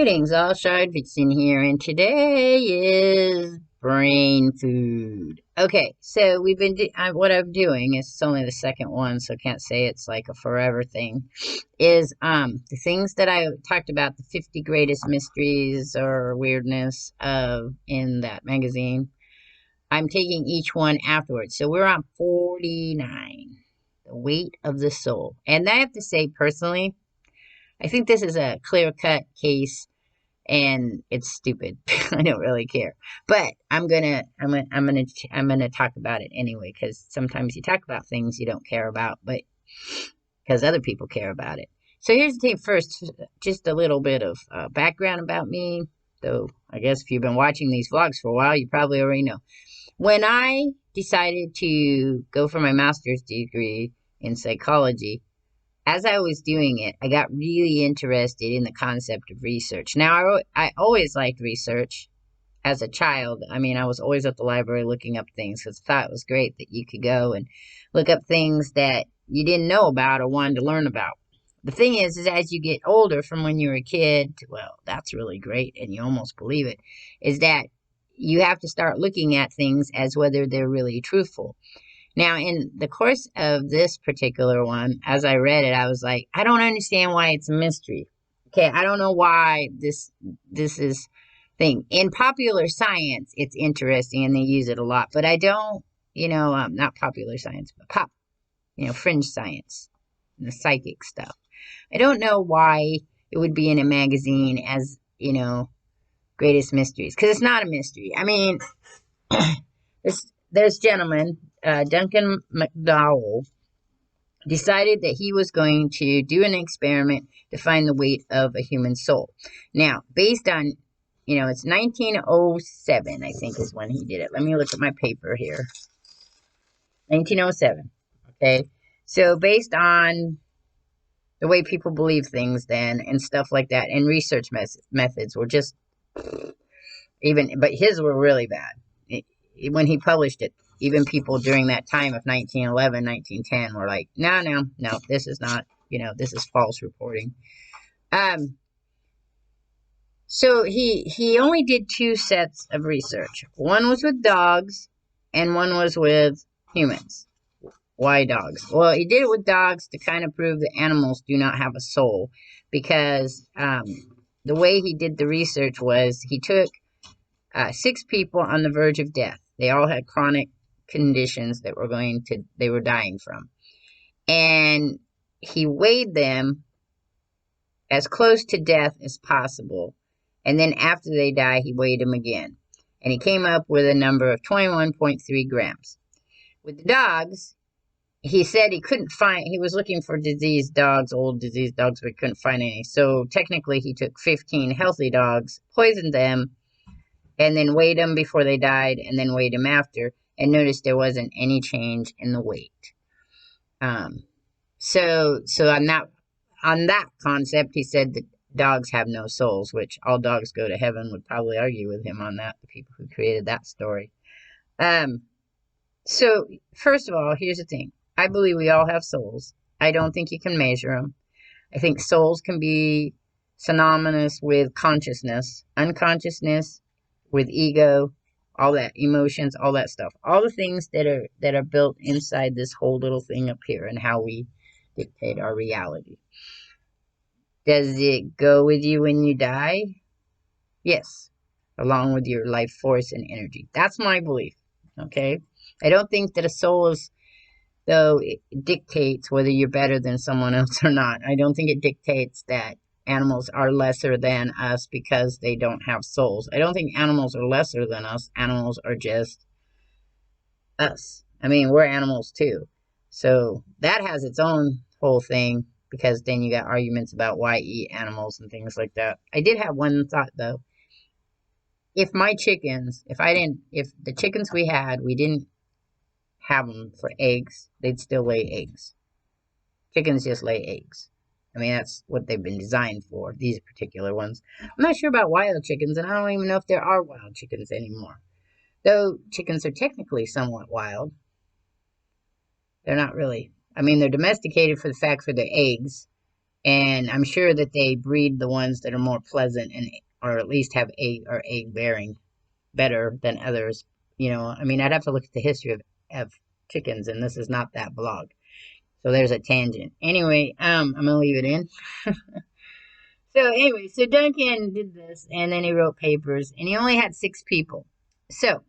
Greetings, all Shardvixen here, and today is brain food. Okay, so what I'm doing is it's only the second one, so I can't say it's like a forever thing. Is the things that I talked about, the 50 greatest mysteries or weirdness of in that magazine. I'm taking each one afterwards, so we're on 49, the weight of the soul, and I have to say personally, I think this is a clear-cut case and it's stupid. I don't really care, but I'm gonna talk about it anyway because sometimes you talk about things you don't care about, but because other people care about it. So here's the thing. First, just a little bit of background about me. Though I guess if you've been watching these vlogs for a while, you probably already know. When I decided to go for my master's degree in psychology, as I was doing it, I got really interested in the concept of research. Now, I always liked research as a child. I mean, I was always at the library looking up things because I thought it was great that you could go and look up things that you didn't know about or wanted to learn about. The thing is as you get older from when you were a kid, well, that's really great and you almost believe it, is that you have to start looking at things as whether they're really truthful. Now, in the course of this particular one, as I read it, I was like, I don't understand why it's a mystery. Okay, I don't know why this is thing. In popular science, it's interesting and they use it a lot, but I don't, not popular science, but fringe science, and the psychic stuff. I don't know why it would be in a magazine as, greatest mysteries, because it's not a mystery. I mean, there's gentlemen, Duncan McDowell, decided that he was going to do an experiment to find the weight of a human soul. Now, based on, it's 1907, I think is when he did it. Let me look at my paper here. 1907, okay? So based on the way people believe things then and stuff like that, and research methods were just but his were really bad. When he published it, even people during that time of 1911, 1910 were like, no, this is not, this is false reporting. So he only did two sets of research. One was with dogs and one was with humans. Why dogs? Well, he did it with dogs to kind of prove that animals do not have a soul, because the way he did the research was he took 6 people on the verge of death. They all had chronic conditions that they were dying from. And he weighed them as close to death as possible. And then after they die, he weighed them again. And he came up with a number of 21.3 grams. With the dogs, he said he was looking for diseased dogs, old diseased dogs, but he couldn't find any. So technically he took 15 healthy dogs, poisoned them, and then weighed them before they died, and then weighed them after, and noticed there wasn't any change in the weight. So on that concept, he said that dogs have no souls, which all dogs go to heaven would probably argue with him on that, the people who created that story. So first of all, here's the thing. I believe we all have souls. I don't think you can measure them. I think souls can be synonymous with consciousness, unconsciousness, with ego, all that, emotions, all that stuff, all the things that are built inside this whole little thing up here and how we dictate our reality. Does it go with you when you die? Yes, along with your life force and energy. That's my belief, okay? I don't think that a soul is, though, it dictates whether you're better than someone else or not. I don't think it dictates that animals are lesser than us because they don't have souls. I don't think animals are lesser than us. Animals are just us. I mean, we're animals too. So that has its own whole thing, because then you got arguments about why eat animals and things like that. I did have one thought though. If the chickens we had, we didn't have them for eggs, they'd still lay eggs. Chickens just lay eggs. I mean, that's what they've been designed for, these particular ones. I'm not sure about wild chickens, and I don't even know if there are wild chickens anymore. Though chickens are technically somewhat wild. They're not really. I mean, they're domesticated for the fact for their eggs, And I'm sure that they breed the ones that are more pleasant and or at least have egg or egg bearing better than others. I mean, I'd have to look at the history of chickens, and this is not that blog. So there's a tangent. Anyway, I'm gonna leave it in. So anyway, so Duncan did this, and then he wrote papers, and he only had 6 people. So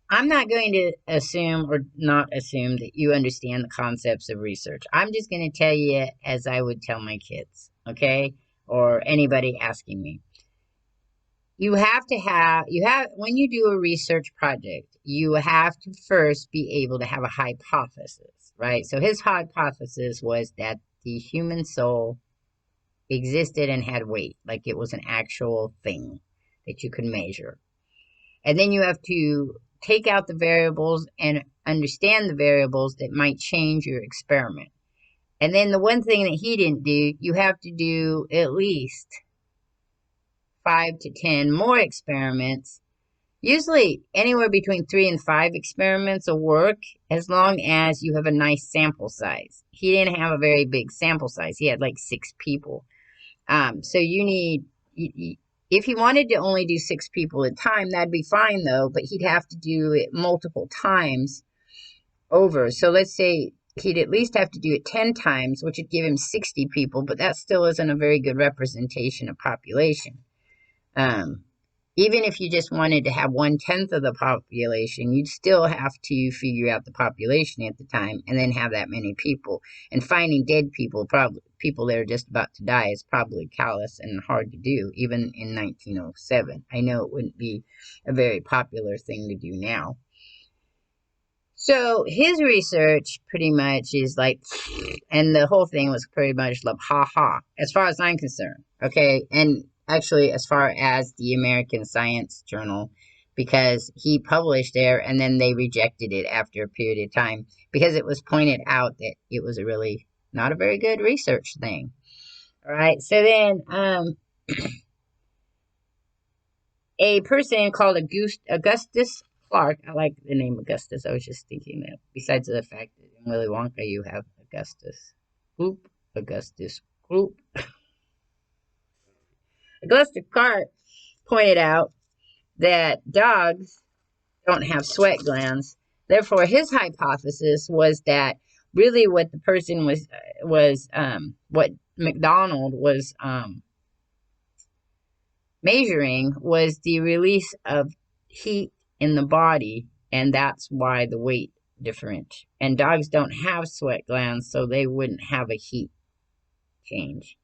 I'm not going to assume or not assume that you understand the concepts of research. I'm just going to tell you as I would tell my kids, okay? Or anybody asking me. When you do a research project, you have to first be able to have a hypothesis, right? So his hypothesis was that the human soul existed and had weight, like it was an actual thing that you could measure. And then you have to take out the variables and understand the variables that might change your experiment. And then the one thing that he didn't do, you have to do at least 5 to 10 more experiments. Usually anywhere between 3 and 5 experiments will work as long as you have a nice sample size. He didn't have a very big sample size. He had like 6 people. So if he wanted to only do 6 people at a time, that'd be fine though, but he'd have to do it multiple times over. So let's say he'd at least have to do it 10 times, which would give him 60 people, but that still isn't a very good representation of population. Even if you just wanted to have 1/10 of the population, you'd still have to figure out the population at the time and then have that many people. And finding dead people, probably people that are just about to die, is probably callous and hard to do, even in 1907. I know it wouldn't be a very popular thing to do now. So his research pretty much is like, and the whole thing was pretty much like, ha ha, as far as I'm concerned. Okay. And actually, as far as the American Science Journal, because he published there and then they rejected it after a period of time because it was pointed out that it was a really not a very good research thing. All right. So then, a person called Augustus Clark. I like the name Augustus. I was just thinking that besides the fact that in Willy Wonka you have Augustus Gloop, Augustus Gloop. Augustus Clark pointed out that dogs don't have sweat glands. Therefore, his hypothesis was that really what the person was what McDonald was measuring was the release of heat in the body, and that's why the weight different. And dogs don't have sweat glands, so they wouldn't have a heat change,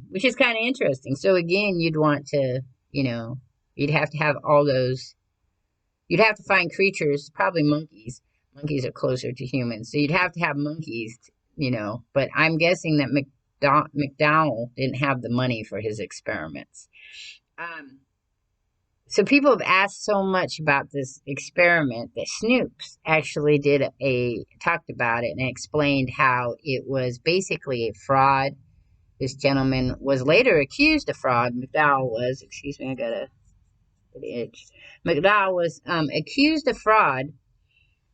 which is kind of interesting. So again, you'd want to, you'd have to have all those. You'd have to find creatures, probably monkeys. Monkeys are closer to humans, so you'd have to have monkeys, But I'm guessing that McDowell didn't have the money for his experiments. So people have asked so much about this experiment that Snoops actually talked about it and explained how it was basically a fraud. This gentleman was later accused of fraud. McDowell was, excuse me, I got an itch. McDowell was accused of fraud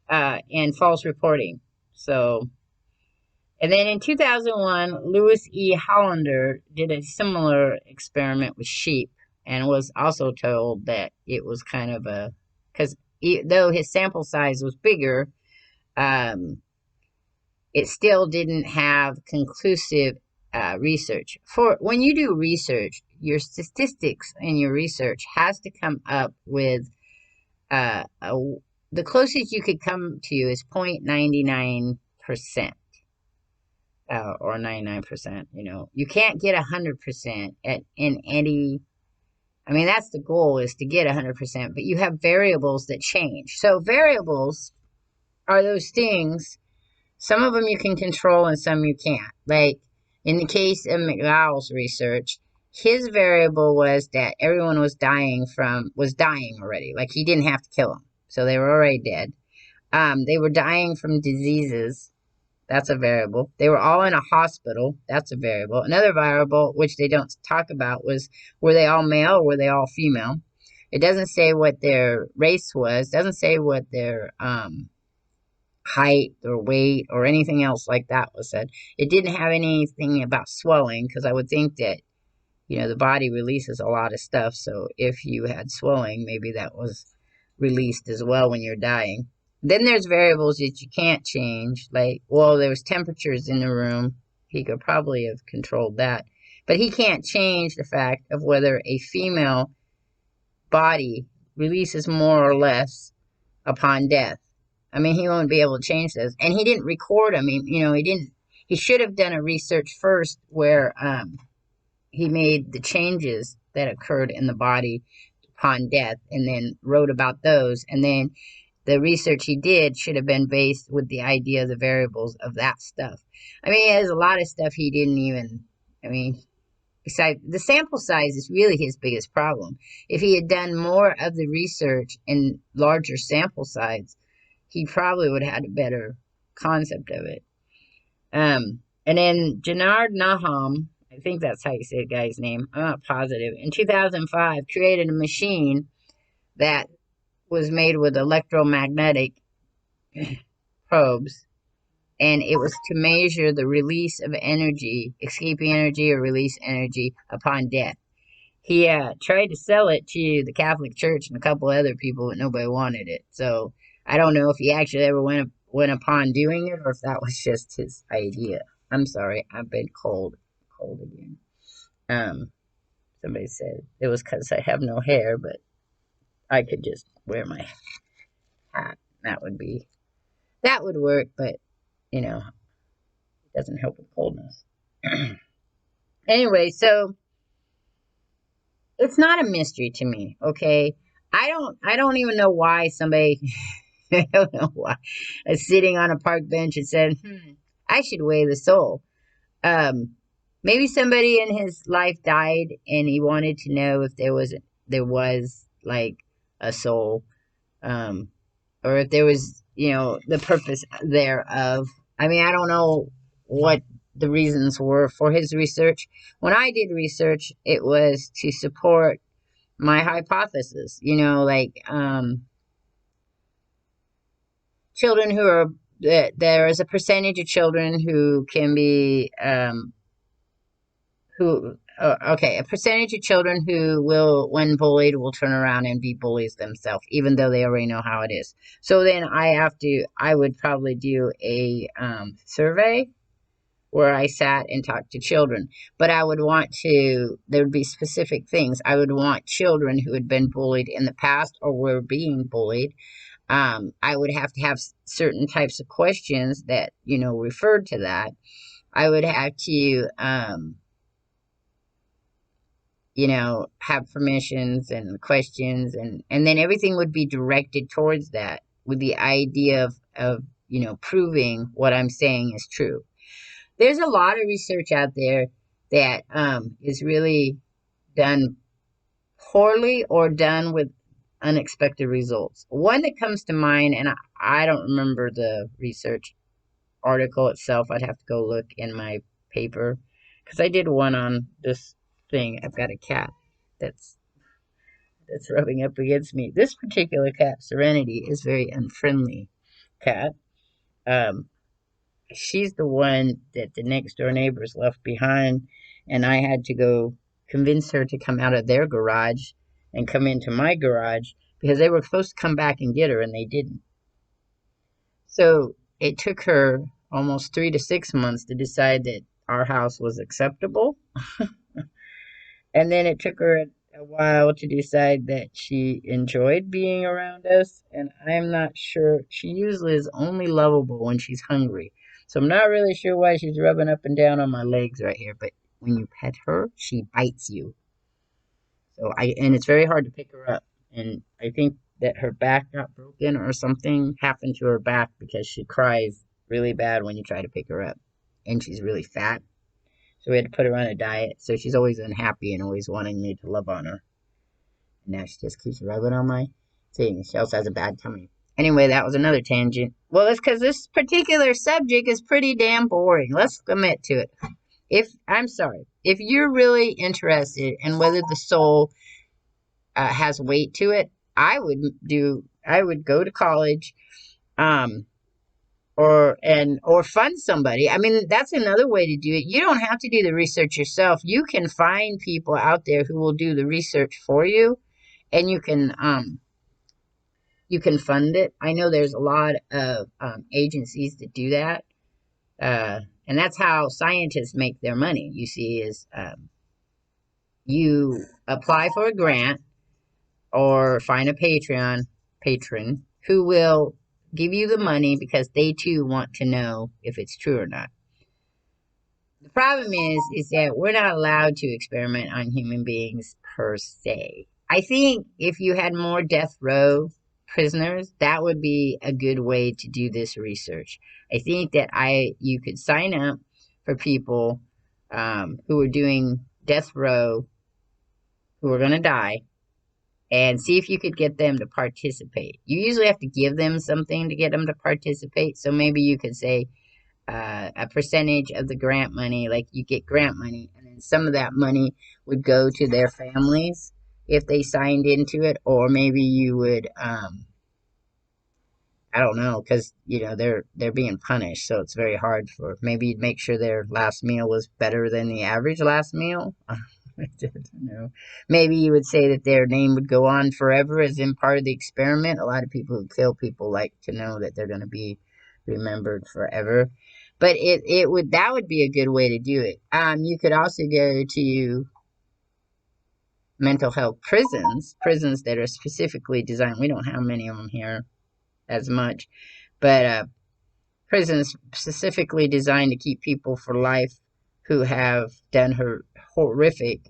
and false reporting. So, and then in 2001, Louis E. Hollander did a similar experiment with sheep and was also told that it was kind of because though his sample size was bigger, it still didn't have conclusive research. For when you do research, your statistics in your research has to come up with the closest you could come to is 0.99%. Or 99%, you can't get 100% in any. I mean, that's the goal, is to get 100%, but you have variables that change. So variables are those things. Some of them you can control and some you can't. Like in the case of McDowell's research, his variable was that everyone was dying already. Like he didn't have to kill them. So they were already dead. They were dying from diseases. That's a variable. They were all in a hospital. That's a variable. Another variable, which they don't talk about, was were they all male or were they all female? It doesn't say what their race was. It doesn't say what their height or weight or anything else like that was said. It didn't have anything about swelling, because I would think that, the body releases a lot of stuff. So if you had swelling, maybe that was released as well when you're dying. Then there's variables that you can't change. Like, well, there was temperatures in the room. He could probably have controlled that. But he can't change the fact of whether a female body releases more or less upon death. I mean, he won't be able to change this. And he didn't record them. He should have done a research first where he made the changes that occurred in the body upon death and then wrote about those. And then the research he did should have been based with the idea of the variables of that stuff. I mean, there's a lot of stuff he didn't even, besides the sample size is really his biggest problem. If he had done more of the research in larger sample size, he probably would have had a better concept of it. And then Janard Nahum, I think that's how you say the guy's name, I'm not positive, in 2005 created a machine that was made with electromagnetic probes, and it was to measure the release of energy, escaping energy or release energy upon death. He tried to sell it to the Catholic Church and a couple other people, but nobody wanted it. So I don't know if he actually ever went upon doing it, or if that was just his idea. I'm sorry, I've been cold again. Somebody said it was because I have no hair, but I could just wear my hat. That would work, but it doesn't help with coldness. Anyway, so it's not a mystery to me, okay? I don't even know why somebody I don't know why is sitting on a park bench and said, I should weigh the soul. Maybe somebody in his life died and he wanted to know if there was like a soul, or if there was, the purpose thereof. I mean, I don't know what the reasons were for his research. When I did research, it was to support my hypothesis, children who are, there is a percentage of children who can be, a percentage of children who will, when bullied, will turn around and be bullies themselves, even though they already know how it is. So then I would probably do a survey where I sat and talked to children. But there would be specific things. I would want children who had been bullied in the past or were being bullied. I would have to have certain types of questions that, referred to that. I would have to, have permissions and questions, and then everything would be directed towards that with the idea of proving what I'm saying is true. There's a lot of research out there that is really done poorly or done with unexpected results. One that comes to mind, and I don't remember the research article itself. I'd have to go look in my paper, because I did one on this thing. I've got a cat that's rubbing up against me. This particular cat, Serenity, is very unfriendly cat. She's the one that the next door neighbors left behind, and I had to go convince her to come out of their garage and come into my garage, because they were supposed to come back and get her, and they didn't. So it took her almost 3 to 6 months to decide that our house was acceptable. And then it took her a while to decide that she enjoyed being around us. And I'm not sure. She usually is only lovable when she's hungry. So I'm not really sure why she's rubbing up and down on my legs right here. But when you pet her, she bites you. And it's very hard to pick her up. And I think that her back got broken or something happened to her back, because she cries really bad when you try to pick her up. And she's really fat. So we had to put her on a diet. So she's always unhappy and always wanting me to love on her. And now she just keeps rubbing on my thing. She also has a bad tummy. Anyway, that was another tangent. Well, it's because this particular subject is pretty damn boring. Let's admit to it. If you're really interested in whether the soul has weight to it, I would go to college, or fund somebody. I mean, that's another way to do it. You don't have to do the research yourself. You can find people out there who will do the research for you, and you can fund it. I know there's a lot of agencies that do that, and that's how scientists make their money. You see, is you apply for a grant or find a patron who will give you the money because they too want to know if it's true or not. The problem is that we're not allowed to experiment on human beings per se. I think if you had more death row prisoners, that would be a good way to do this research. I think that you could sign up for people who are doing death row, who are going to die, and see if you could get them to participate. You usually have to give them something to get them to participate. So maybe you could say a percentage of the grant money, like you get grant money, and then some of that money would go to their families if they signed into it, or maybe you would, I don't know, because they're being punished, so it's very hard for. Maybe you'd make sure their last meal was better than the average last meal. I don't know. Maybe you would say that their name would go on forever as in part of the experiment. A lot of people who kill people like to know that they're going to be remembered forever. But that would be a good way to do it. You could also go to mental health prisons that are specifically designed. We don't have many of them here as much, but prisons specifically designed to keep people for life who have done horrific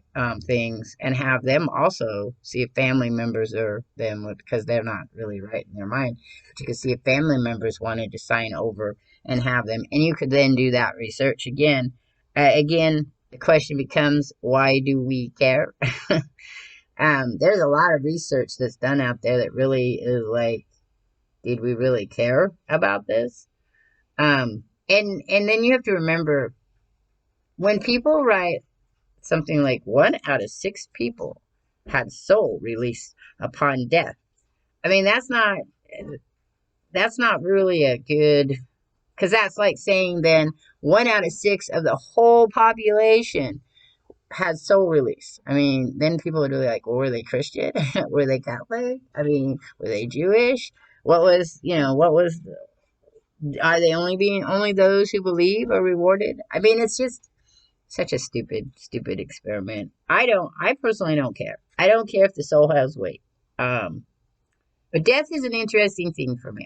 things, and have them also see if family members are them, because they're not really right in their mind. But you could see if family members wanted to sign over and have them, and you could then do that research again. Again, the question becomes, why do we care? There's a lot of research that's done out there that really is like, did we really care about this? And then you have to remember, when people write something like 1 out of 6 people had soul released upon death. I mean, that's not really a good, because that's like saying then 1 out of 6 of the whole population had soul release. I mean, then people would be like, well, were they Christian? Were they Catholic? I mean, were they Jewish? What was, are they only those who believe are rewarded? I mean, it's just such a stupid experiment. I personally don't care. I don't care if the soul has weight. But death is an interesting thing for me.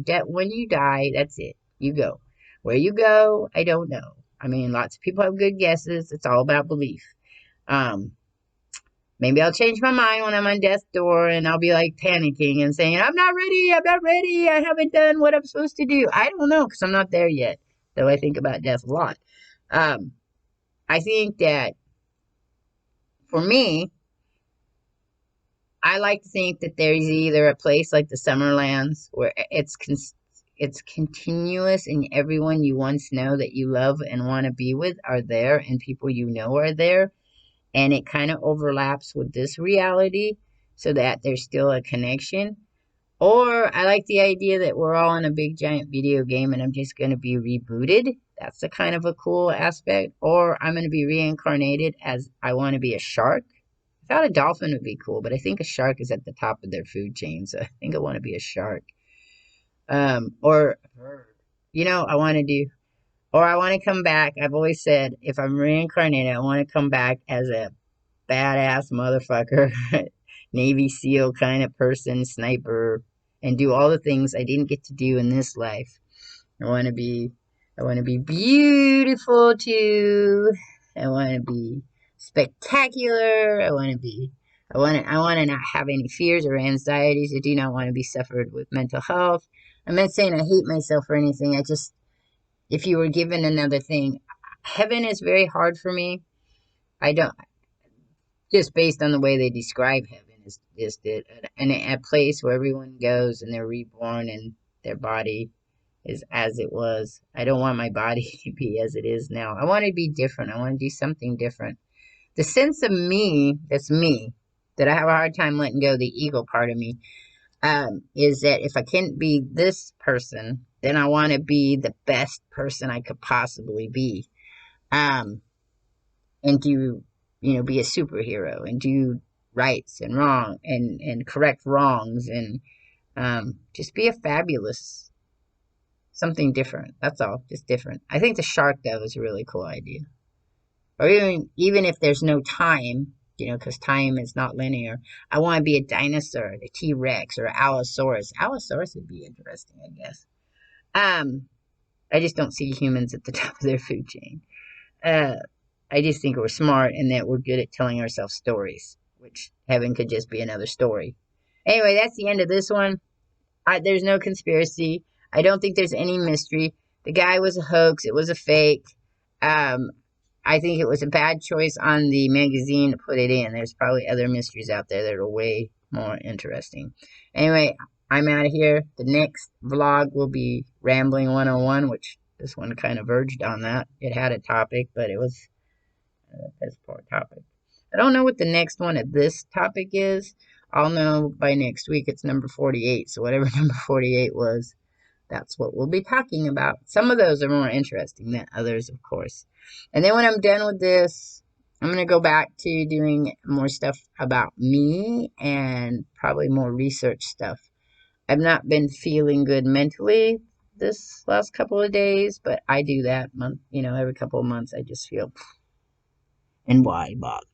Death, when you die, that's it. You go. Where you go, I don't know. I mean, lots of people have good guesses. It's all about belief. Maybe I'll change my mind when I'm on death's door, and I'll be like panicking and saying, I'm not ready, I haven't done what I'm supposed to do. I don't know, because I'm not there yet, though I think about death a lot. I think that for me, I like to think that there's either a place like the Summerlands where it's continuous, and everyone you once know that you love and want to be with are there, and people you know are there, and it kind of overlaps with this reality so that there's still a connection. Or I like the idea that we're all in a big giant video game and I'm just going to be rebooted. That's a kind of a cool aspect. Or I'm going to be reincarnated as I want to be a shark. I thought a dolphin would be cool, but I think a shark is at the top of their food chain, so I think I want to be a shark. Or, I want to do, or I want to come back. I've always said, if I'm reincarnated, I want to come back as a badass motherfucker, Navy SEAL kind of person, sniper, and do all the things I didn't get to do in this life. I want to be beautiful too. I want to be spectacular. I want to not have any fears or anxieties. I do not want to be suffered with mental health. I'm not saying I hate myself or anything. I just, if you were given another thing, heaven is very hard for me. I don't, just based on the way they describe heaven, is that a place where everyone goes and they're reborn and their body is as it was. I don't want my body to be as it is now. I want to be different. I want to do something different. The sense of me, that's me, that I have a hard time letting go, the ego part of me, is that if I can't be this person, then I want to be the best person I could possibly be. Um, and do, be a superhero and do rights and wrong and correct wrongs and just be a fabulous something different. That's all, just different. I think the shark though is a really cool idea. Or even if there's no time, because time is not linear. I want to be a dinosaur, the T Rex or Allosaurus. Allosaurus would be interesting, I guess. Um, I just don't see humans at the top of their food chain. Uh, I just think we're smart and that we're good at telling ourselves stories, which heaven could just be another story. Anyway, that's the end of this one. There's no conspiracy. I don't think there's any mystery. The guy was a hoax. It was a fake. Um, I think it was a bad choice on the magazine to put it in. There's probably other mysteries out there that are way more interesting. Anyway, I'm out of here. The next vlog will be Rambling 101, which this one kind of verged on that. It had a topic, but it was a poor topic. I don't know what the next one of this topic is. I'll know by next week. It's number 48. So whatever number 48 was, that's what we'll be talking about. Some of those are more interesting than others, of course. And then when I'm done with this, I'm going to go back to doing more stuff about me and probably more research stuff. I've not been feeling good mentally this last couple of days, but I do that every couple of months. I just feel, and why bother?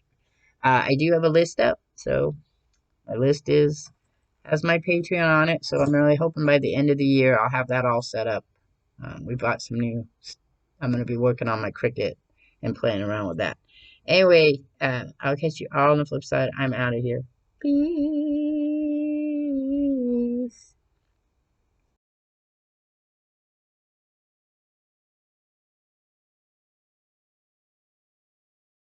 I do have a list up, so my list has my Patreon on it, so I'm really hoping by the end of the year I'll have that all set up. We bought some new. I'm going to be working on my Cricut and playing around with that. Anyway, I'll catch you all on the flip side. I'm out of here. Peace.